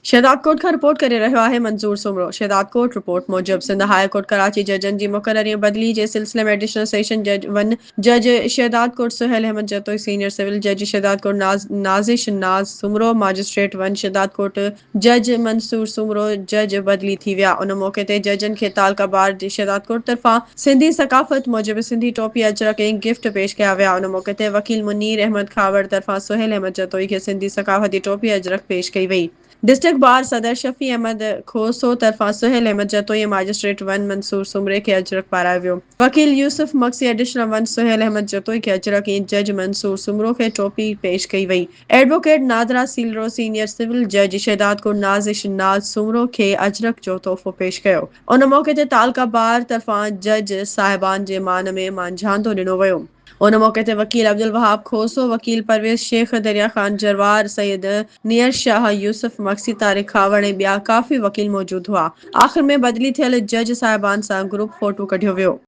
शहदादकोट खां रिपोर्ट करे रहियो आहे मंज़ूर सुमरो। शहदादकोट रिपोर्ट मूजिब सिंध हाई कोर्ट कराची जजनि जी मुक़ररी बदिली जे सिलसिले में एडिशनल सेशन जज वन जज शहदादकोट सुहेल अहमद जतोई, सीनियर सिविल जज शहदादकोट नाज़िश नाज़ सुमरो, मजिस्ट्रेट वन शहदादकोट जज मंसूर सुमरो जज बदिली थी विया। उन मौके ते जजनि खे तालका बार शहदादकोट तरफ़ां सिंधी सकाफ़त मूजिब सिंधी टोपी अजरक ऐं गिफ्ट पेश कया विया। उन मौके ते वकील मुनीर अहमद खावड़ तरफ़ां सुहेल अहमद जतोई खे सिंधी सकाफ़ती टोपी अजरक पेश कई वई। डिस्ट्रिक्ट बार सदर शफी अहमद खोसो तरफ़ां सुहेल अहमद जतोई, मजिस्ट्रेट वन मंसूर सुमरे खे अजरक पारायो वियो। वकील यूसुफ मक्सी एडिशनल वन सुहेल अहमद जतोई खे अजरक ऐं जज मंसूर सुमरो खे टोपी पेश कई वई। एडवोकेट नादरा सीलरो सीनियर सिविल जज शहदादकोट नाज़िश नाज़ सुमरो खे अजरक जो तोहफ़ो पेश कयो। उन मौके ते तालका बार तरफ़ां जज साहिबान जे मान में मांझांदो ॾिनो वियो। उन मौके ते वकील अब्दुल वहाब खोसो, वकील परवेज़ शेख, दरिया खान जरवार, सैयद नियर शाह, यूसुफ मक्सी, तारिक खावड़ ऐं ॿिया काफ़ी वकील मौजूद हुआ। आख़िर में बदिली थियल जज साहिबान सां ग्रुप फोटो कढियो वियो।